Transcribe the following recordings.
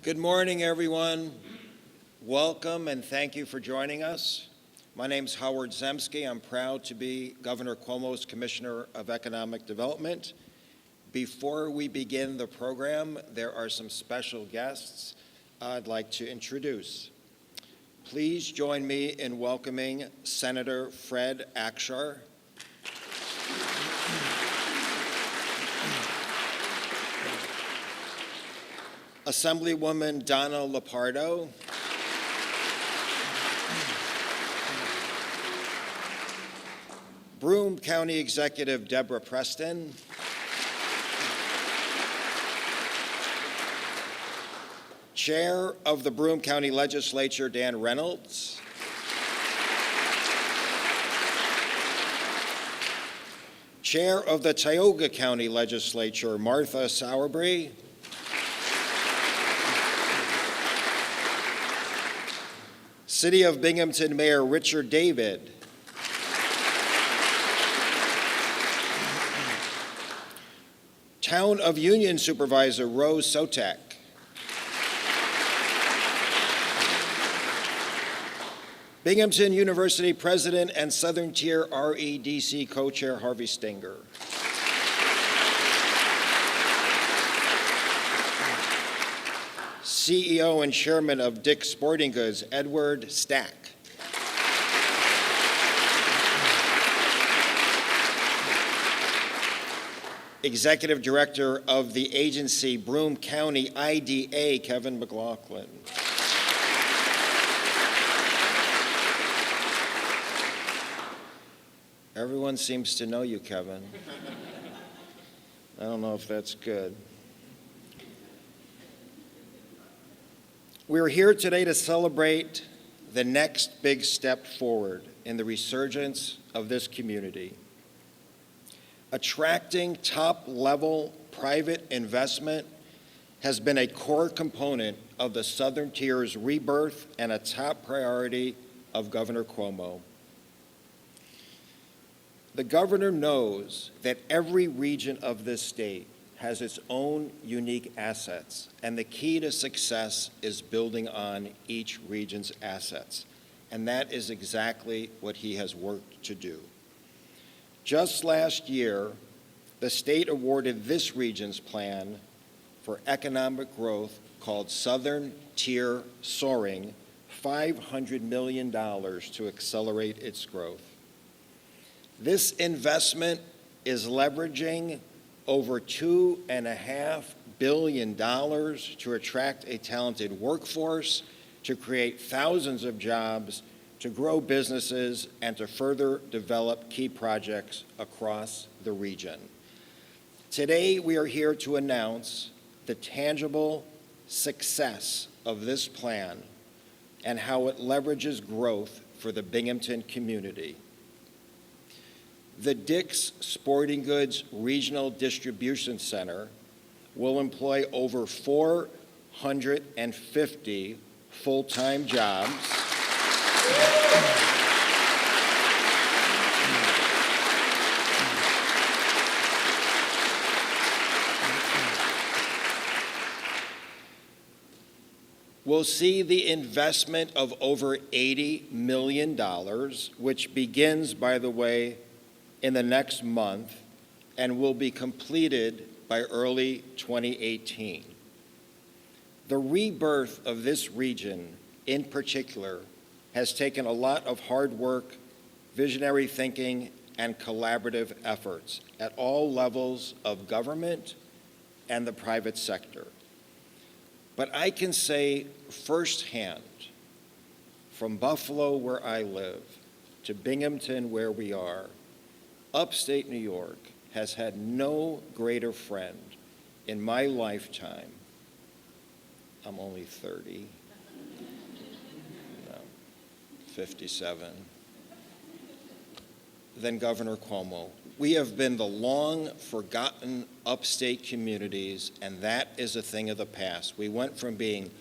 Good morning, everyone. Welcome and thank you for joining us. My name is Howard Zemsky. I'm proud to be Governor Cuomo's Commissioner of Economic Development. Before we begin the program, there are some special guests I'd like to introduce. Please join me in welcoming Senator Fred Akshar, Assemblywoman Donna Lepardo, Broome County Executive Deborah Preston, Chair of the Broome County Legislature Dan Reynolds, Chair of the Tioga County Legislature Martha Sowerby, City of Binghamton Mayor Richard David, Town of Union Supervisor Rose Sotek, Binghamton University President and Southern Tier REDC Co-Chair Harvey Stenger, CEO and Chairman of Dick's Sporting Goods Edward Stack, Executive Director of the agency Broome County IDA Kevin McLaughlin, everyone seems to know you, Kevin. I don't know if that's good. We're here today to celebrate the next big step forward in the resurgence of this community. Attracting top-level private investment has been a core component of the Southern Tier's rebirth and a top priority of Governor Cuomo. The governor knows that every region of this state has its own unique assets, and the key to success is building on each region's assets, and that is exactly what he has worked to do. Just last year, the state awarded this region's plan for economic growth, called Southern Tier Soaring, $500 million to accelerate its growth. This investment is leveraging over $2.5 billion to attract a talented workforce, to create thousands of jobs, to grow businesses, and to further develop key projects across the region. Today, we are here to announce the tangible success of this plan and how it leverages growth for the Binghamton community. The Dick's Sporting Goods Regional Distribution Center will employ over 450 full-time jobs We'll see the investment of over $80 million, which begins, by the way, in the next month and will be completed by early 2018. The rebirth of this region in particular has taken a lot of hard work, visionary thinking, and collaborative efforts at all levels of government and the private sector. But I can say firsthand, from Buffalo, where I live, to Binghamton, where we are, upstate New York has had no greater friend in my lifetime. I'm only 30, no, 57, than Governor Cuomo. We have been the long-forgotten upstate communities, and that is a thing of the past. We went from being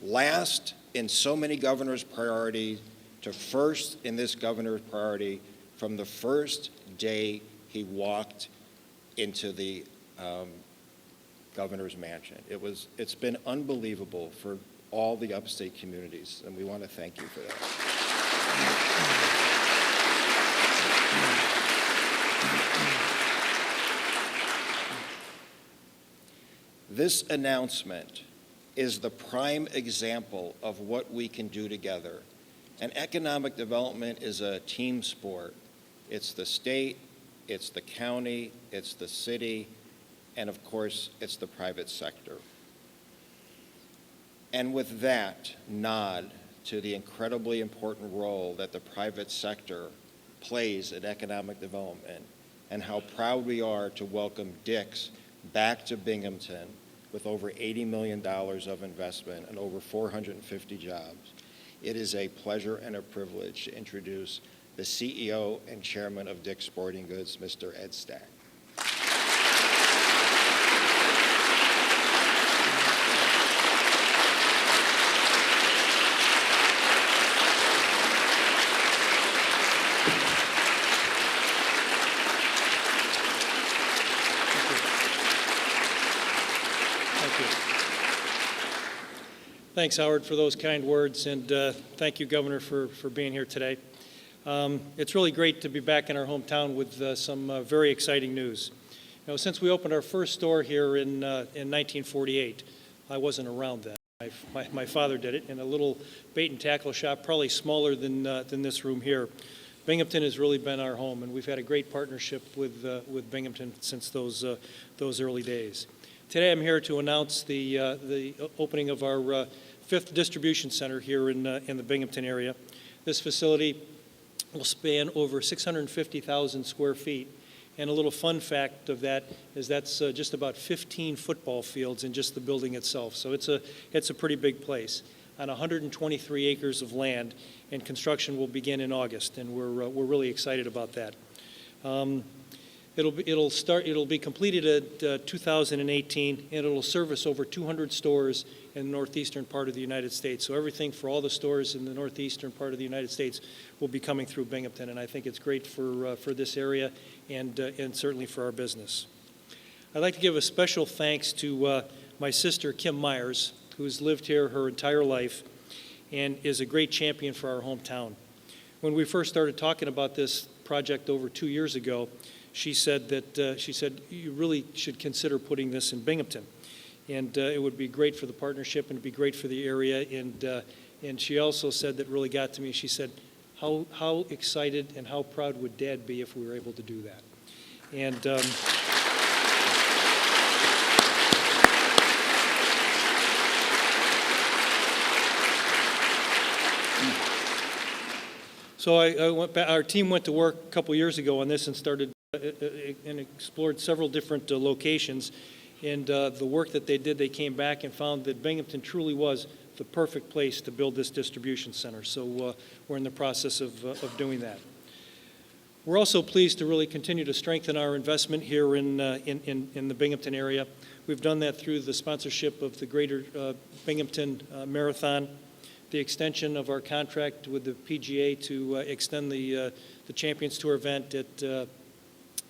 last in so many governor's priorities to first in this governor's priority from the first day he walked into the governor's mansion. It's been unbelievable for all the upstate communities, and we want to thank you for that. This announcement is the prime example of what we can do together. And economic development is a team sport. It's the state, it's the county, it's the city, and of course, it's the private sector. And with that nod to the incredibly important role that the private sector plays in economic development, and how proud we are to welcome Dick's back to Binghamton with over $80 million of investment and over 450 jobs. It is a pleasure and a privilege to introduce the CEO and Chairman of Dick's Sporting Goods, Mr. Ed Stack. Thanks, Howard, for those kind words, and thank you, Governor, for being here today. It's really great to be back in our hometown with some very exciting news. You know, since we opened our first store here in 1948, I wasn't around then. My father did it in a little bait and tackle shop, probably smaller than this room here. Binghamton has really been our home, and we've had a great partnership with Binghamton since those early days. Today, I'm here to announce the opening of our fifth distribution center here in the Binghamton area. This facility will span over 650,000 square feet. And a little fun fact of that is that's just about 15 football fields in just the building itself. So it's a pretty big place on 123 acres of land, and construction will begin in August, and we're really excited about that. It'll be completed at 2018, and it'll service over 200 stores in the northeastern part of the United States. So everything for all the stores in the northeastern part of the United States will be coming through Binghamton, and I think it's great for this area and certainly for our business. I'd like to give a special thanks to my sister, Kim Myers, who's lived here her entire life and is a great champion for our hometown. When we first started talking about this project over 2 years ago, she said you really should consider putting this in Binghamton, and it would be great for the partnership and it'd be great for the area. And she also said that really got to me. She said, "How excited and how proud would Dad be if we were able to do that?" And so I went back. Our team went to work a couple years ago on this and started and explored several different locations, and the work that they did, they came back and found that Binghamton truly was the perfect place to build this distribution center. So we're in the process of doing that. We're also pleased to really continue to strengthen our investment here in the Binghamton area. We've done that through the sponsorship of the Greater Binghamton Marathon, the extension of our contract with the PGA to extend the Champions Tour event at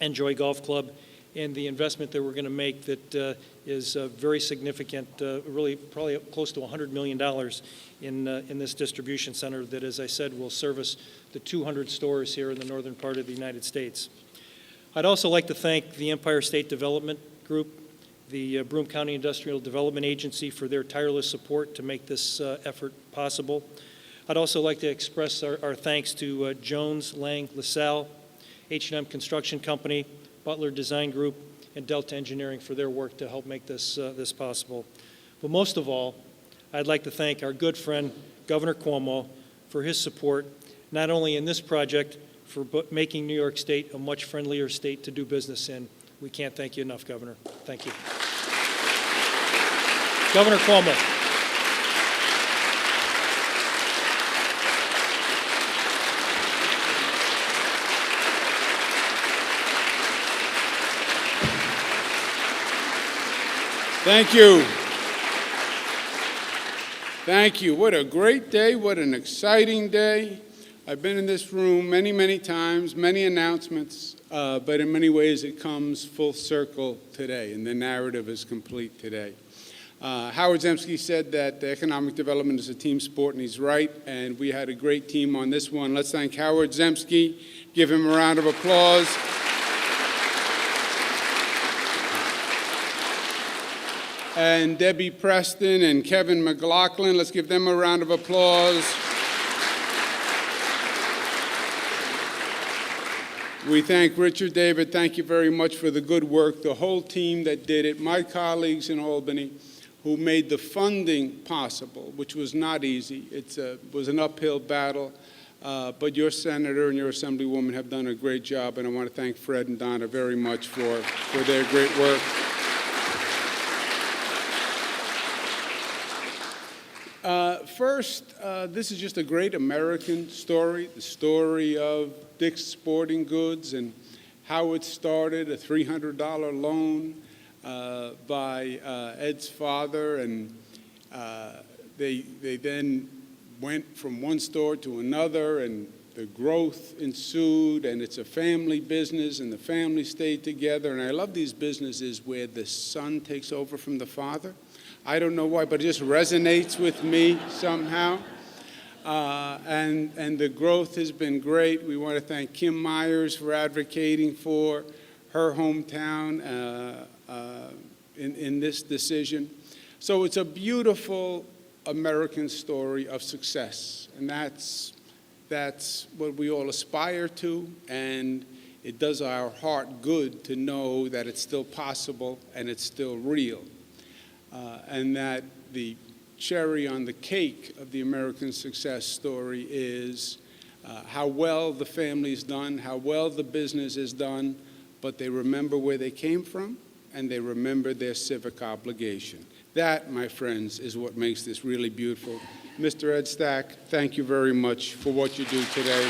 Enjoy Golf Club, and the investment that we're going to make that is very significant, really probably close to $100 million in this distribution center that, as I said, will service the 200 stores here in the northern part of the United States. I'd also like to thank the Empire State Development Group, the Broome County Industrial Development Agency, for their tireless support to make this effort possible. I'd also like to express our thanks to Jones, Lang, LaSalle, H&M Construction Company, Butler Design Group, and Delta Engineering for their work to help make this possible. But most of all, I'd like to thank our good friend, Governor Cuomo, for his support, not only in this project, for making New York State a much friendlier state to do business in. We can't thank you enough, Governor. Thank you. Governor Cuomo. Thank you. Thank you. What a great day. What an exciting day. I've been in this room many, many times, many announcements, but in many ways it comes full circle today, and the narrative is complete today. Howard Zemsky said that economic development is a team sport, and he's right, and we had a great team on this one. Let's thank Howard Zemsky. Give him a round of applause. And Debbie Preston and Kevin McLaughlin, let's give them a round of applause. We thank Richard, David, thank you very much for the good work, the whole team that did it, my colleagues in Albany who made the funding possible, which was not easy. It was an uphill battle, but your senator and your assemblywoman have done a great job, and I want to thank Fred and Donna very much for their great work. First, this is just a great American story, the story of Dick's Sporting Goods and how it started, a $300 loan by Ed's father, and they then went from one store to another, and the growth ensued, and it's a family business, and the family stayed together. And I love these businesses where the son takes over from the father. I don't know why, but it just resonates with me somehow. And the growth has been great. We want to thank Kim Myers for advocating for her hometown in this decision. So it's a beautiful American story of success, and that's what we all aspire to, and it does our heart good to know that it's still possible and it's still real. And that the cherry on the cake of the American success story is how well the family's done, how well the business is done, but they remember where they came from, and they remember their civic obligation. That, my friends, is what makes this really beautiful. Mr. Ed Stack, thank you very much for what you do today.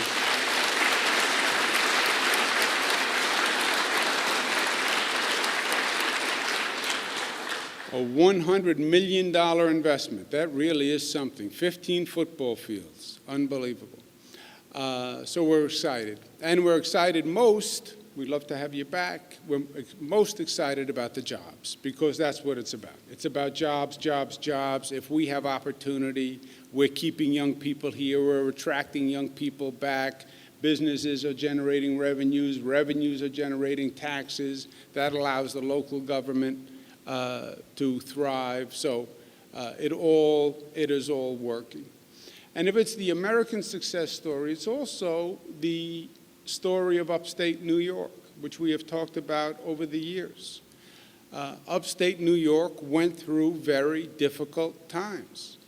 A $100 million investment. That really is something. 15 football fields. Unbelievable. So we're excited. And we're excited most, we'd love to have you back, we're most excited about the jobs, because that's what it's about. It's about jobs, jobs, jobs. If we have opportunity, we're keeping young people here, we're attracting young people back. Businesses are generating revenues, revenues are generating taxes. That allows the local government to thrive. So it is all working. And if it's the American success story, it's also the story of upstate New York, which we have talked about over the years. Upstate New York went through very difficult times.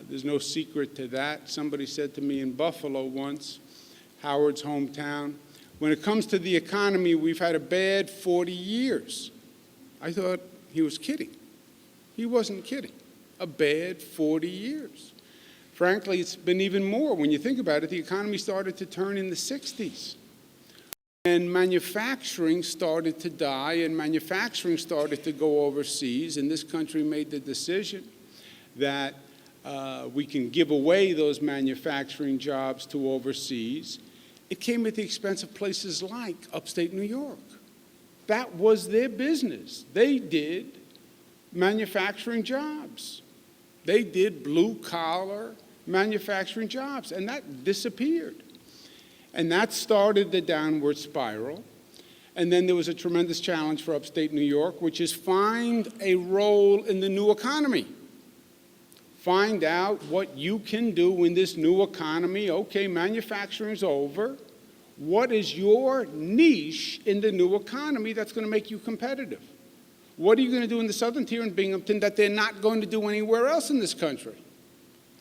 There's no secret to that. Somebody said to me in Buffalo once, Howard's hometown, when it comes to the economy, we've had a bad 40 years. I thought he was kidding. He wasn't kidding. A bad 40 years. Frankly, it's been even more. When you think about it, the economy started to turn in the 60s. And manufacturing started to die, and manufacturing started to go overseas, and this country made the decision that we can give away those manufacturing jobs to overseas. It came at the expense of places like upstate New York. That was their business. They did manufacturing jobs. They did blue-collar manufacturing jobs, and that disappeared. And that started the downward spiral. And then there was a tremendous challenge for upstate New York, which is find a role in the new economy. Find out what you can do in this new economy. Okay, manufacturing's over. What is your niche in the new economy that's going to make you competitive? What are you going to do in the southern tier in Binghamton that they're not going to do anywhere else in this country?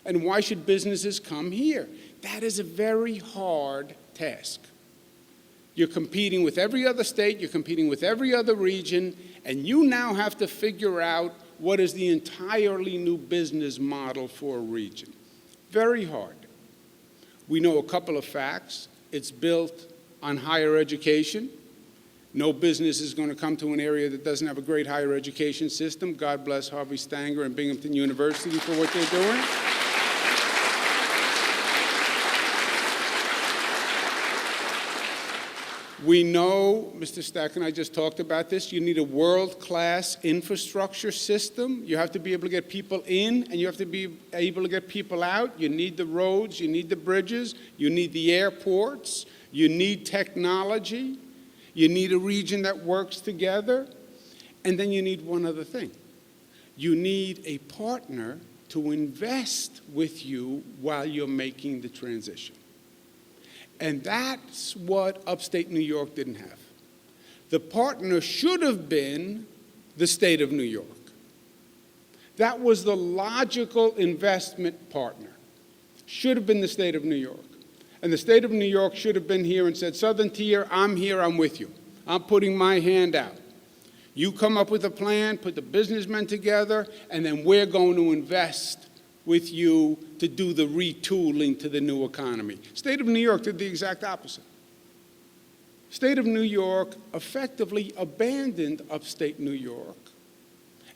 And why should businesses come here? That is a very hard task. You're competing with every other state, you're competing with every other region, and you now have to figure out what is the entirely new business model for a region. Very hard. We know a couple of facts. It's built on higher education. No business is going to come to an area that doesn't have a great higher education system. God bless Harvey Stanger and Binghamton University for what they're doing. We know, Mr. Stack and I just talked about this, you need a world-class infrastructure system. You have to be able to get people in, and you have to be able to get people out. You need the roads, you need the bridges, you need the airports, you need technology, you need a region that works together, and then you need one other thing. You need a partner to invest with you while you're making the transition. And that's what upstate New York didn't have. The partner should have been the state of New York. That was the logical investment partner. Should have been the state of New York. And the state of New York should have been here and said, Southern Tier, I'm here, I'm with you. I'm putting my hand out. You come up with a plan, put the businessmen together, and then we're going to invest with you to do the retooling to the new economy. State of New York did the exact opposite. State of New York effectively abandoned upstate New York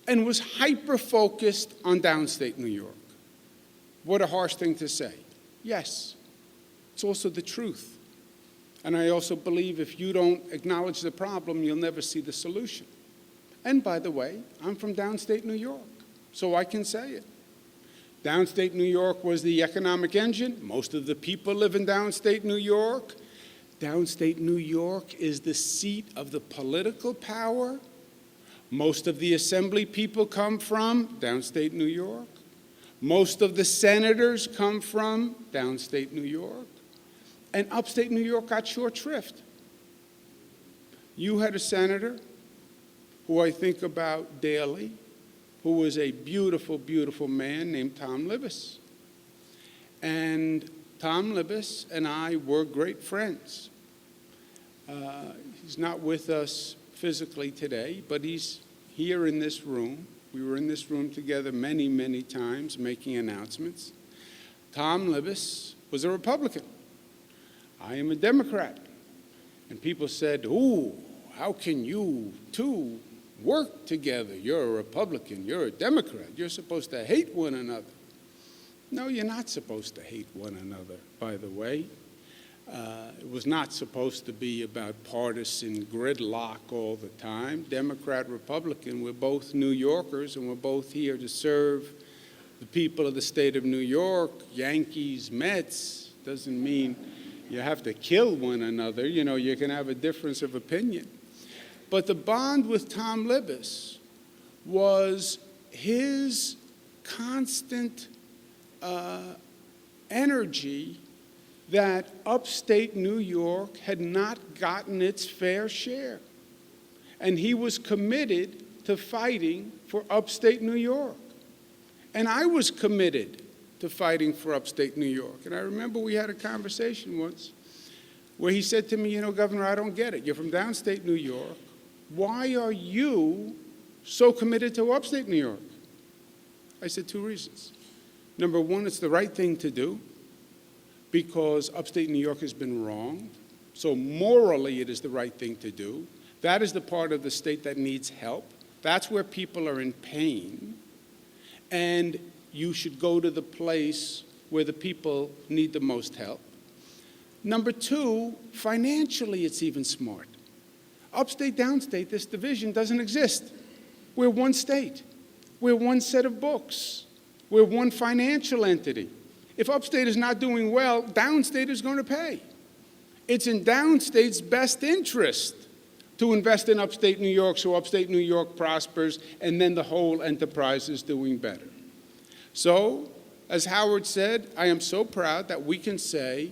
and was hyper-focused on downstate New York. What a harsh thing to say. Yes, it's also the truth. And I also believe if you don't acknowledge the problem, you'll never see the solution. And by the way, I'm from downstate New York, so I can say it. Downstate New York was the economic engine. Most of the people live in downstate New York. Downstate New York is the seat of the political power. Most of the assembly people come from downstate New York. Most of the senators come from downstate New York. And upstate New York got short shrift. You had a senator who I think about daily, who was a beautiful, beautiful man named Tom Libous. And Tom Libous and I were great friends. He's not with us physically today, but he's here in this room. We were in this room together many, many times making announcements. Tom Libous was a Republican. I am a Democrat. And people said, ooh, how can you two work together? You're a Republican, you're a Democrat, you're supposed to hate one another. No, you're not supposed to hate one another, by the way. It was not supposed to be about partisan gridlock all the time. Democrat, Republican, we're both New Yorkers, and we're both here to serve the people of the state of New York. Yankees, Mets, doesn't mean you have to kill one another. You know, you can have a difference of opinion. But the bond with Tom Libous was his constant energy that upstate New York had not gotten its fair share. And he was committed to fighting for upstate New York. And I was committed to fighting for upstate New York. And I remember we had a conversation once where he said to me, you know, Governor, I don't get it. You're from downstate New York. Why are you so committed to upstate New York? I said 2 reasons. Number one, it's the right thing to do because upstate New York has been wronged. So morally, it is the right thing to do. That is the part of the state that needs help. That's where people are in pain. And you should go to the place where the people need the most help. Number two, financially, it's even smart. Upstate, downstate, this division doesn't exist. We're one state. We're one set of books. We're one financial entity. If upstate is not doing well, downstate is going to pay. It's in downstate's best interest to invest in upstate New York so upstate New York prospers and then the whole enterprise is doing better. So, as Howard said, I am so proud that we can say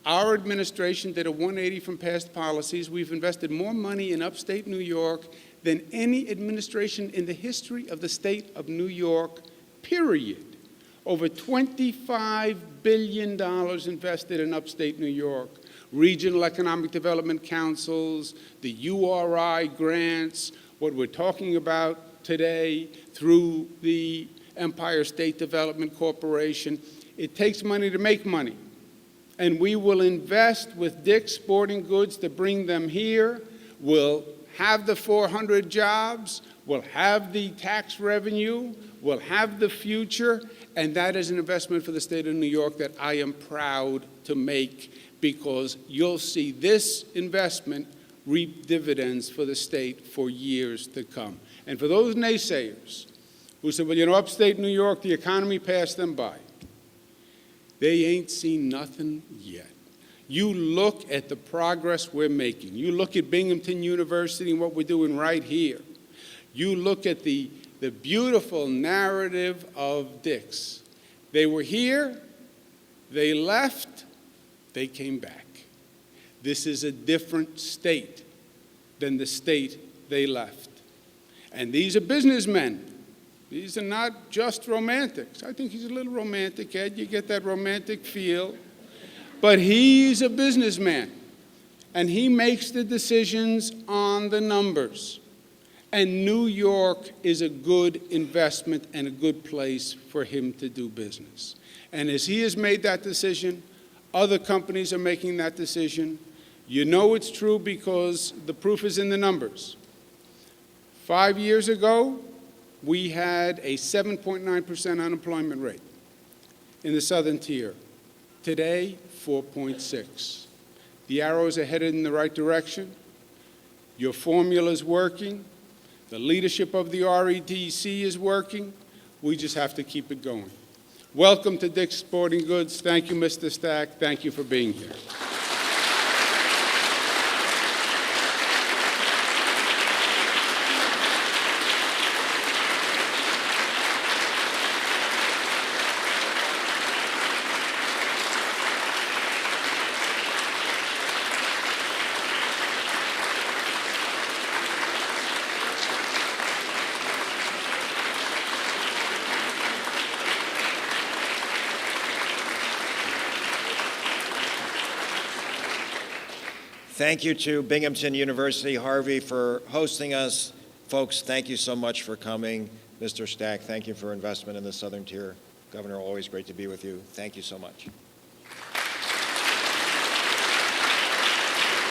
our administration did a 180 from past policies. We've invested more money in upstate New York than any administration in the history of the state of New York, period. Over $25 billion invested in upstate New York. Regional Economic Development Councils, the URI grants, what we're talking about today through the Empire State Development Corporation. It takes money to make money. And we will invest with Dick's Sporting Goods to bring them here. We'll have the 400 jobs. We'll have the tax revenue. We'll have the future. And that is an investment for the state of New York that I am proud to make because you'll see this investment reap dividends for the state for years to come. And for those naysayers who said, well, you know, upstate New York, the economy passed them by, they ain't seen nothing yet. You look at the progress we're making. You look at Binghamton University and what we're doing right here. You look at the beautiful narrative of Dix. They were here, they left, they came back. This is a different state than the state they left. And these are businessmen. These are not just romantics. I think he's a little romantic, Ed. You get that romantic feel. But he's a businessman, and he makes the decisions on the numbers. And New York is a good investment and a good place for him to do business. And as he has made that decision, other companies are making that decision. You know it's true because the proof is in the numbers. 5 years ago, we had a 7.9% unemployment rate in the southern tier. Today, 4.6. The arrows are headed in the right direction. Your formula's working. The leadership of the REDC is working. We just have to keep it going. Welcome to Dick's Sporting Goods. Thank you, Mr. Stack. Thank you for being here. Thank you to Binghamton University, Harvey, for hosting us. Folks, thank you so much for coming. Mr. Stack, thank you for investment in the Southern Tier. Governor, always great to be with you. Thank you so much.